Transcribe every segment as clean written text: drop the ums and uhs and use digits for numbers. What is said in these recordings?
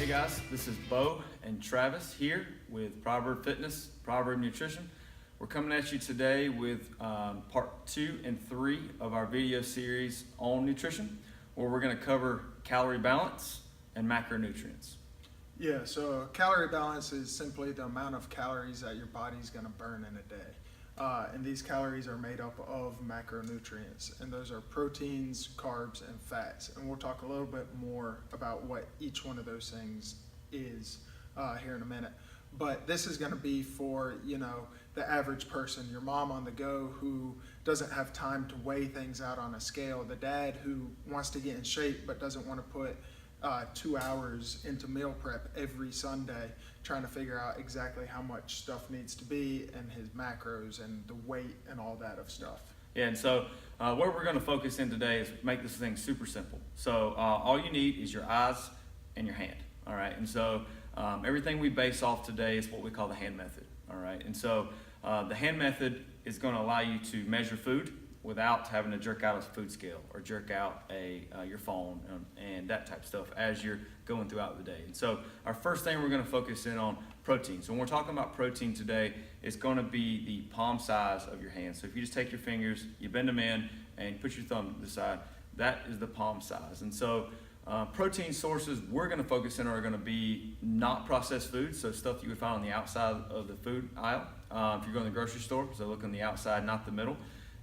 guys, this is Bo and Travis here with Proverb Fitness, Proverb Nutrition. We're coming at you today with part 2 and 3 of our video series on nutrition, where we're going to cover calorie balance and macronutrients. Yeah, so calorie balance is simply the amount of calories that your body's going to burn in a day. And these calories are made up of macronutrients, and those are proteins, carbs, and fats. And we'll talk a little bit more about what each one of those things is here in a minute. But this is going to be for, the average person, your mom on the go who doesn't have time to weigh things out on a scale, the dad who wants to get in shape but doesn't want to put 2 hours into meal prep every Sunday trying to figure out exactly how much stuff needs to be and his macros and the weight and all that of stuff. Yeah, and so where we're going to focus in today is make this thing super simple. So all you need is your eyes and your hand, all right? And so everything we base off today is what we call the hand method, all right? And so the hand method is going to allow you to measure food without having to jerk out a food scale or jerk out your phone and that type of stuff as you're going throughout the day. And so our first thing we're going to focus in on protein. So when we're talking about protein today, it's going to be the palm size of your hand. So if you just take your fingers, you bend them in and put your thumb to the side, that is the palm size. And so protein sources we're going to focus in are going to be not processed foods, so stuff you would find on the outside of the food aisle. If you're going to the grocery store, so look on the outside, not the middle.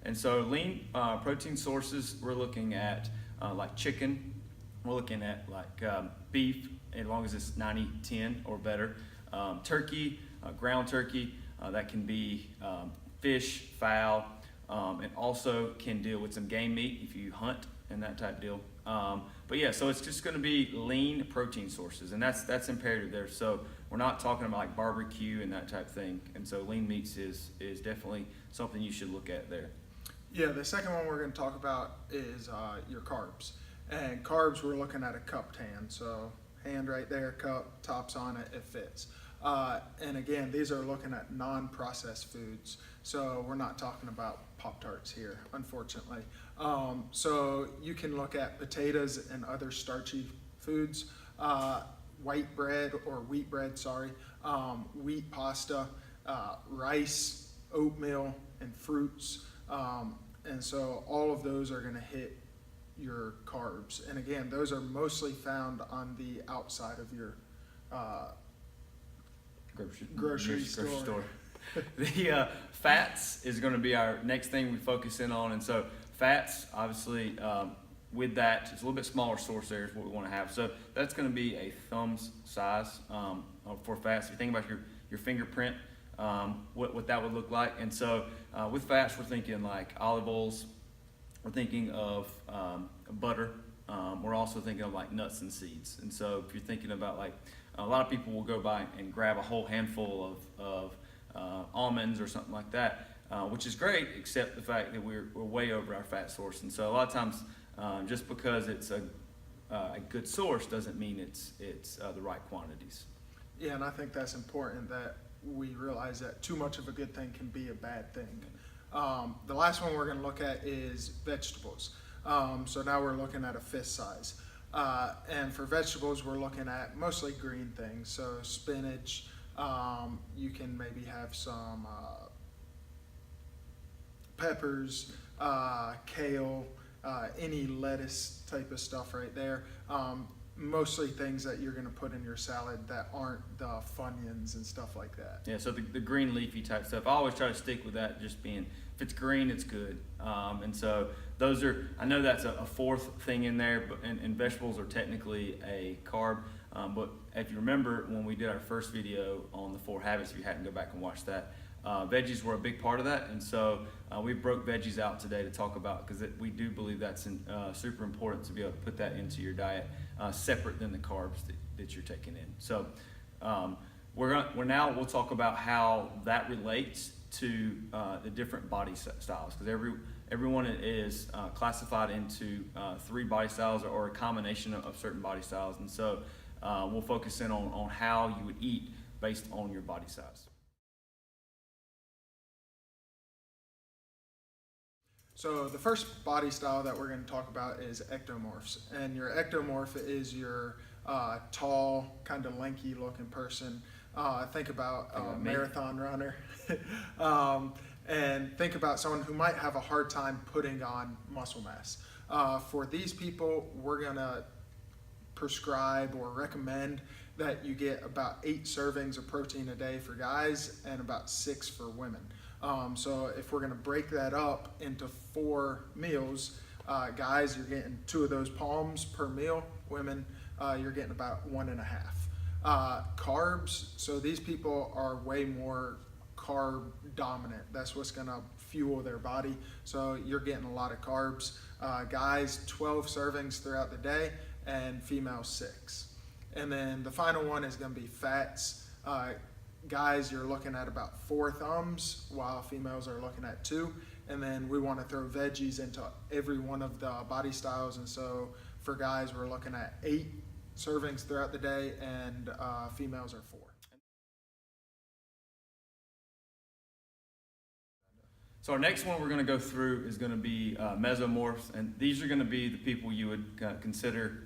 And so lean protein sources, we're looking at like chicken, we're looking at like beef, as long as it's 90-10 or better. Turkey, ground turkey, that can be fish, fowl, and also can deal with some game meat if you hunt and that type deal. But yeah, so it's just going to be lean protein sources, and that's imperative there. So we're not talking about like barbecue and that type thing. And so lean meats is definitely something you should look at there. Yeah, the second one we're going to talk about is your carbs. And carbs, we're looking at a cupped hand. So hand right there, cup, tops on it, it fits. And again, these are looking at non-processed foods. So we're not talking about Pop-Tarts here, unfortunately. So you can look at potatoes and other starchy foods, white bread or wheat bread, wheat pasta, rice, oatmeal, and fruits. And so all of those are going to hit your carbs. And again, those are mostly found on the outside of your grocery store. The fats is going to be our next thing we focus in on. And so fats, obviously, with that, it's a little bit smaller source there is what we want to have. So that's going to be a thumb's size for fats. If you think about your fingerprint, what that would look like. And so with fats, we're thinking like olive oils, we're thinking of butter, we're also thinking of like nuts and seeds. And so if you're thinking about like, a lot of people will go by and grab a whole handful of almonds or something like that, which is great, except the fact that we're way over our fat source. And so a lot of times, just because it's a good source doesn't mean it's the right quantities. Yeah, and I think that's important that we realize that too much of a good thing can be a bad thing. The last one we're going to look at is vegetables. So now we're looking at a fist size. And for vegetables, we're looking at mostly green things. So spinach, you can maybe have some peppers, kale, any lettuce type of stuff right there. Mostly things that you're going to put in your salad that aren't the Funyuns and stuff like that. Yeah, so the green leafy type stuff, I always try to stick with that, just being, if it's green, it's good. And so those are, I know that's a fourth thing in there, but and vegetables are technically a carb. But if you remember when we did our first video on the 4 habits, if you hadn't, go back and watch that. Veggies were a big part of that, and so we broke veggies out today to talk about, because we do believe that's super important to be able to put that into your diet separate than the carbs that you're taking in. So we'll talk about how that relates to the different body styles, because everyone is classified into 3 body styles or a combination of certain body styles, and so we'll focus in on how you would eat based on your body size. So the first body style that we're going to talk about is ectomorphs. And your ectomorph is your tall, kind of lanky looking person. Think about a me. marathon runner. And think about someone who might have a hard time putting on muscle mass. For these people, we're going to prescribe or recommend that you get about 8 servings of protein a day for guys and about 6 for women. So if we're going to break that up into 4 meals, guys, you're getting 2 of those palms per meal. Women, you're getting about 1.5. Carbs, so these people are way more carb dominant. That's what's going to fuel their body. So you're getting a lot of carbs. Guys, 12 servings throughout the day, and females 6. And then the final one is going to be fats. Guys, you're looking at about 4 thumbs, while females are looking at 2. And then we want to throw veggies into every one of the body styles. And so for guys, we're looking at 8 servings throughout the day, and females are 4. So our next one we're going to go through is going to be mesomorphs, and these are going to be the people you would consider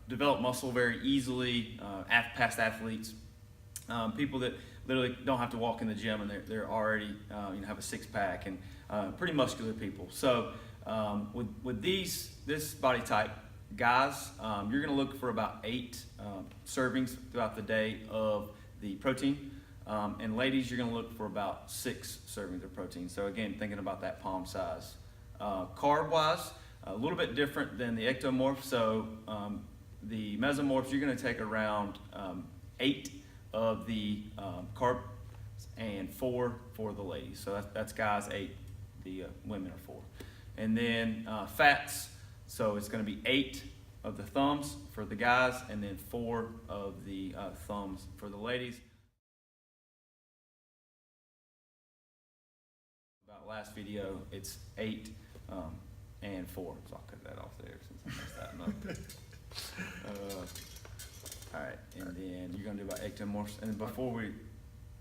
develop muscle very easily, past athletes, people that literally don't have to walk in the gym and they're already have a 6-pack, and pretty muscular people. So with this body type, guys, you're going to look for about 8 servings throughout the day of the protein. And ladies, you're going to look for about 6 servings of protein. So again, thinking about that palm size. Carb-wise, a little bit different than the ectomorph. So the mesomorphs, you're going to take around 8 of the carb and 4 for the ladies. So that's guys, 8. The women are 4. And then fats, so it's going to be 8 of the thumbs for the guys, and then 4 of the thumbs for the ladies. Last video, it's 8 and 4, so I'll cut that off there since I messed that up. All right, and then you're gonna do about ectomorphs, and before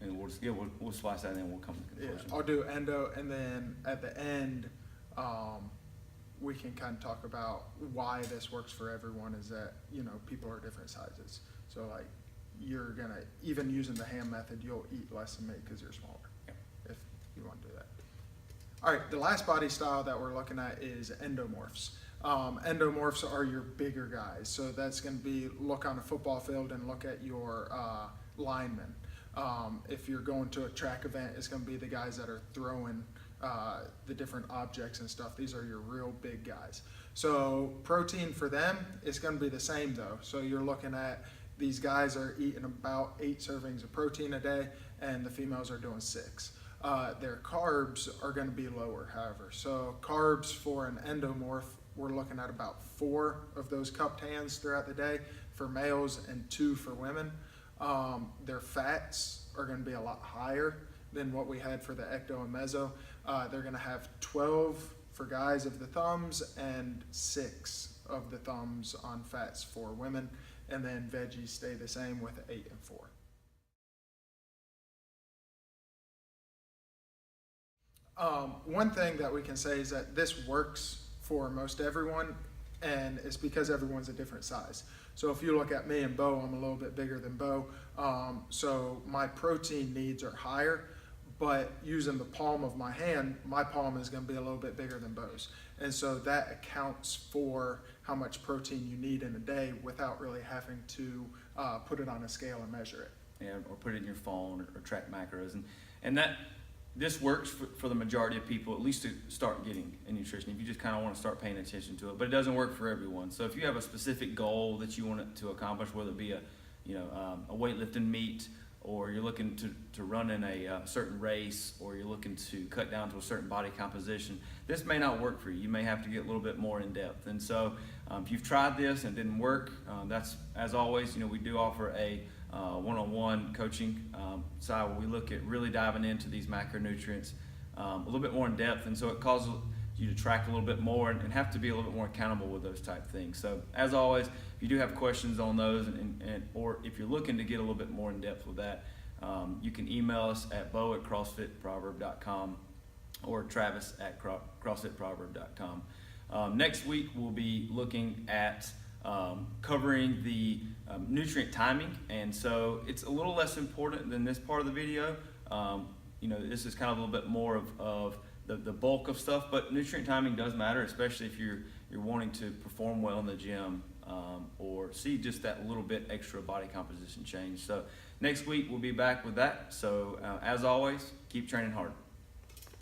we'll slice that, and then we'll come to the conclusion. Yeah, I'll do endo, and then at the end, we can kind of talk about why this works for everyone. Is that people are different sizes, so like you're gonna, even using the ham method, you'll eat less than me because you're smaller. Yeah. If you want to do that. All right, the last body style that we're looking at is endomorphs. Endomorphs are your bigger guys. So that's going to be look on a football field and look at your linemen. If you're going to a track event, it's going to be the guys that are throwing the different objects and stuff. These are your real big guys. So protein for them is going to be the same though. So you're looking at these guys are eating about 8 servings of protein a day, and the females are doing 6. Their carbs are going to be lower, however. So carbs for an endomorph, we're looking at about 4 of those cupped hands throughout the day for males and 2 for women. Their fats are going to be a lot higher than what we had for the ecto and meso. They're going to have 12 for guys of the thumbs and 6 of the thumbs on fats for women. And then veggies stay the same with 8 and 4. One thing that we can say is that this works for most everyone, and it's because everyone's a different size. So if you look at me and Bo, I'm a little bit bigger than Bo, so my protein needs are higher, but using the palm of my hand, my palm is going to be a little bit bigger than Bo's. And so that accounts for how much protein you need in a day without really having to put it on a scale and measure it. Yeah, or put it in your phone or track macros. And that this works for the majority of people, at least to start getting in nutrition, if you just kind of want to start paying attention to it. But it doesn't work for everyone. So if you have a specific goal that you want to accomplish, whether it be a weightlifting meet, or you're looking to run in a certain race, or you're looking to cut down to a certain body composition, this may not work for you. You may have to get a little bit more in depth. And so if you've tried this and it didn't work, that's, as always, we do offer a one-on-one coaching side where we look at really diving into these macronutrients a little bit more in depth, and so it causes you to track a little bit more and have to be a little bit more accountable with those type things. So as always, if you do have questions on those, or if you're looking to get a little bit more in depth with that, you can email us at bo@crossfitproverb.com or travis@crossfitproverb.com. Next week we'll be looking at covering the nutrient timing, and so it's a little less important than this part of the video. This is kind of a little bit more of the bulk of stuff, but nutrient timing does matter, especially if you're wanting to perform well in the gym or see just that little bit extra body composition change. So next week we'll be back with that. So as always, keep training hard.